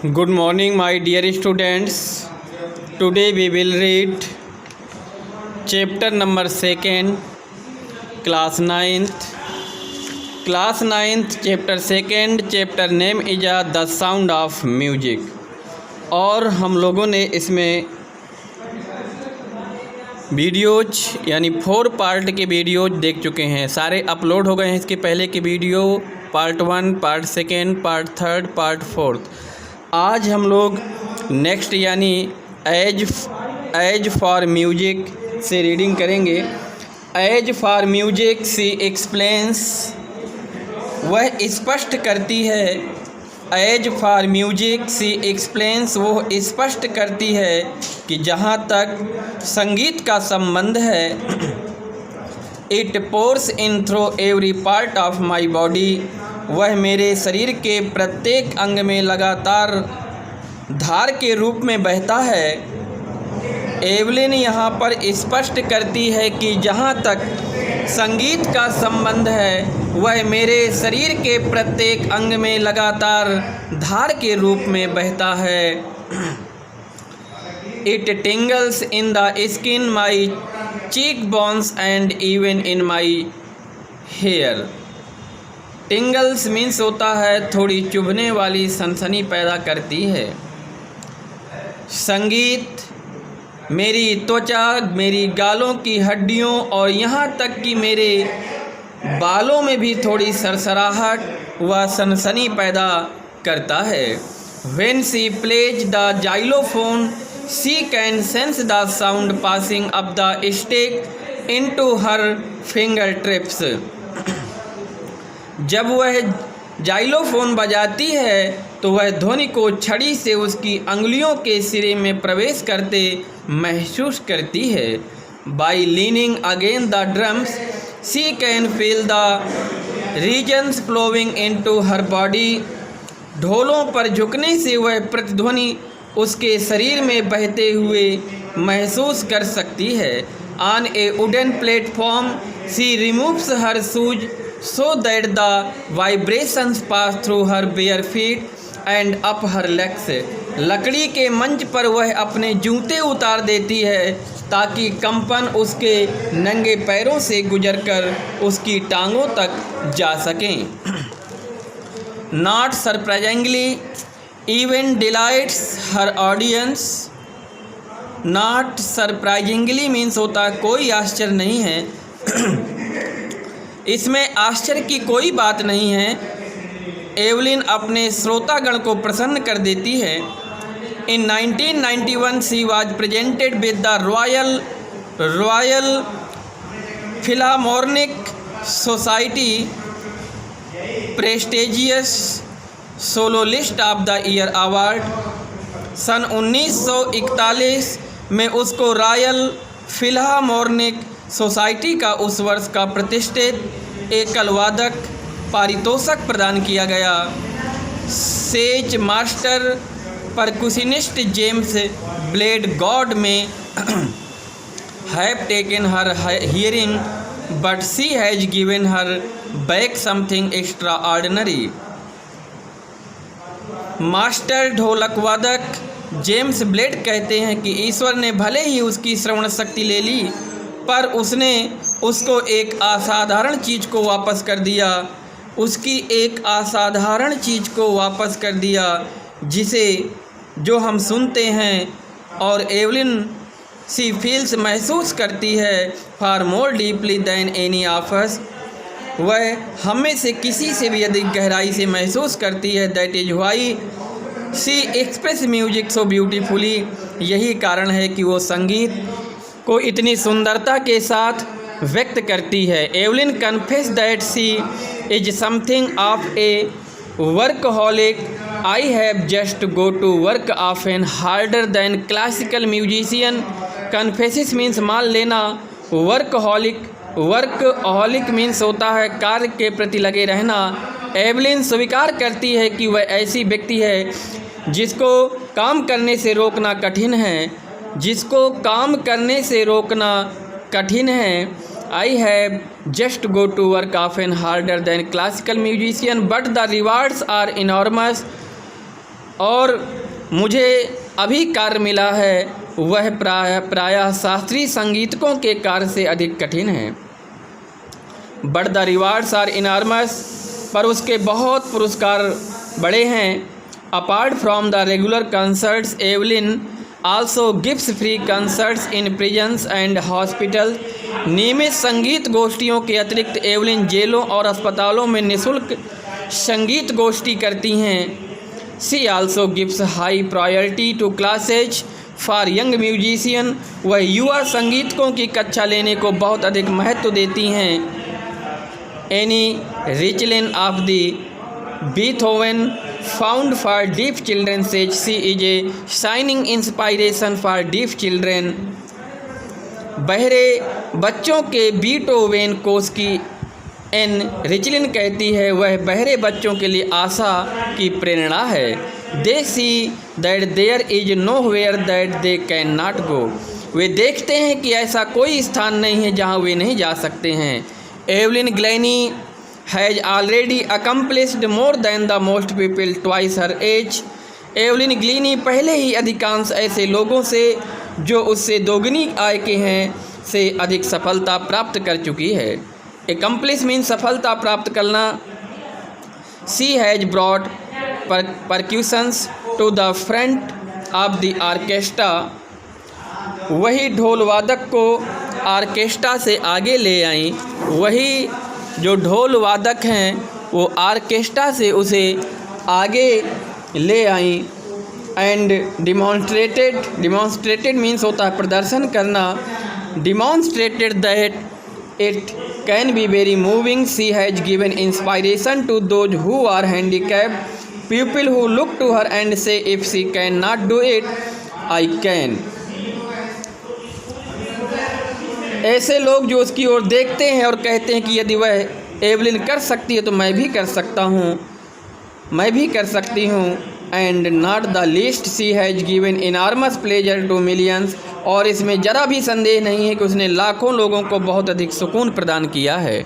Good morning, my dear students. Today we will read chapter number 2, class 9th. Class 9th, chapter 2, chapter name is The Sound of Music. और हम लोगों ने इसमें videos यानी 4 part के videos देख चुके हैं। सारे अपलोड हो गए हैं इसके पहले के video, part 1, part 2, part 3, part 4। आज हम लोग नेक्स्ट यानी एज फॉर म्यूजिक से रीडिंग करेंगे। As for music she explains, वह स्पष्ट करती है। As for music she explains, वो स्पष्ट करती है कि जहाँ तक संगीत का संबंध है, it pores in through every part of my body, वह मेरे शरीर के प्रत्येक अंग में लगातार धार के रूप में बहता है। एवलिन यहाँ पर स्पष्ट करती है कि जहाँ तक संगीत का संबंध है, वह मेरे शरीर के प्रत्येक अंग में लगातार धार के रूप में बहता है। It tingles in the skin, my cheek bones and even in my hair. Tingles means होता है थोड़ी चुभने वाली सनसनी पैदा करती है। संगीत मेरी त्वचा, मेरी गालों की हड्डियों और यहाँ तक कि मेरे बालों में भी थोड़ी सरसराहट व सनसनी पैदा करता है। When she plays the xylophone, she can sense the sound passing up the stick into her fingertips. जब वह जाइलोफोन बजाती है तो वह ध्वनि को छड़ी से उसकी अंगुलियों के सिरे में प्रवेश करते महसूस करती है। By leaning against the drums, she can feel the resonance flowing into her body. ढोलों पर झुकने से वह प्रतिध्वनि उसके शरीर में बहते हुए महसूस कर सकती है। On a wooden platform, she removes her shoes so that the vibrations pass through her bare feet and up her legs. लकड़ी के मंच पर वह अपने जूते उतार देती है ताकि कंपन उसके नंगे पैरों से गुजरकर उसकी टांगों तक जा सकें। Not surprisingly, even delights her audience. Not surprisingly means होता कोई आश्चर्य नहीं है। इसमें आश्चर्य की कोई बात नहीं है। एवलिन अपने श्रोतागण को प्रसन्न कर देती है। In 1991 she was presented with the Royal Philharmonic Society prestigious soloist of the year award. सन 1941 में उसको रॉयल फिलामोर्निक सोसाइटी का उस वर्ष का प्रतिष्ठित एकल वादक पारितोषिक प्रदान किया गया। Says master percussionist James Blades God may have taken her hearing, but she has given her back something extraordinary. Master ढोलक वादक जेम्स ब्लेड कहते हैं कि ईश्वर ने भले ही उसकी श्रवण शक्ति ले ली, पर उसने उसको एक असाधारण चीज़ को वापस कर दिया। उसकी एक असाधारण चीज़ को वापस कर दिया जिसे जो हम सुनते हैं। और एवलिन सी फील्स महसूस करती है far more deeply than any of us, वह हमें से किसी से भी अधिक गहराई से महसूस करती है। That is why she express music so beautifully, यही कारण है कि वो संगीत को इतनी सुंदरता के साथ व्यक्त करती है। Evelyn confess that she is something of a workaholic. I have just go to work often harder than classical musician. Confesses means मान लेना, वर्कहॉलिक मीन्स होता है कार्य के प्रति लगे रहना। एवलिन स्वीकार करती है कि वह ऐसी व्यक्ति है जिसको काम करने से रोकना कठिन है, जिसको काम करने से रोकना कठिन है। I have just go to work often harder than classical musician, but the rewards are enormous. और मुझे अभी कार्य मिला है वह प्रायः शास्त्रीय संगीतकों के कार्य से अधिक कठिन है। But the rewards are enormous, पर उसके बहुत पुरस्कार बड़े हैं। Apart from the regular concerts, Evelyn also gives free concerts in prisons and hospital. नियमित संगीत गोष्ठियों के अतिरिक्त एवलिन जेलों और अस्पतालों में निःशुल्क संगीत गोष्ठी करती हैं। She also gives high priority to classes for young musician. वह युवा संगीतकों की कक्षा लेने को बहुत अधिक महत्व देती हैं। Any रिचलिन of the Beethoven found for deaf children says she is a shining inspiration for deaf children. बहरे बच्चों के बीथोवन कोष की एन रिचलिन कहती है वह बहरे बच्चों के लिए आशा की प्रेरणा है। They see that there is nowhere that they can not go. वे देखते हैं कि ऐसा कोई स्थान नहीं है जहाँ वे नहीं जा सकते हैं। Evelyn Glennie has already accomplished more than the most people twice her age. Evelyn Glennie पहले ही अधिकांश ऐसे लोगों से जो उससे दोगुनी आय के हैं से अधिक सफलता प्राप्त कर चुकी है। एकम्प्लिश मीन सफलता प्राप्त करना। She has brought percussions to the front of the orchestra. वही ढोल वादक को आर्केस्ट्रा से आगे ले आई। वही जो ढोल वादक हैं वो आर्केस्ट्रा से उसे आगे ले आई। एंड डिमॉन्स्ट्रेटेड मीन्स होता है प्रदर्शन करना। Demonstrated that it can be very moving. She has given inspiration to those who are handicapped people who look to her and say if she can not do it I can. ऐसे लोग जो उसकी ओर देखते हैं और कहते हैं कि यदि वह एवलिन कर सकती है तो मैं भी कर सकता हूँ, मैं भी कर सकती हूँ। And not the least she has given enormous pleasure to millions. और इसमें ज़रा भी संदेह नहीं है कि उसने लाखों लोगों को बहुत अधिक सुकून प्रदान किया है।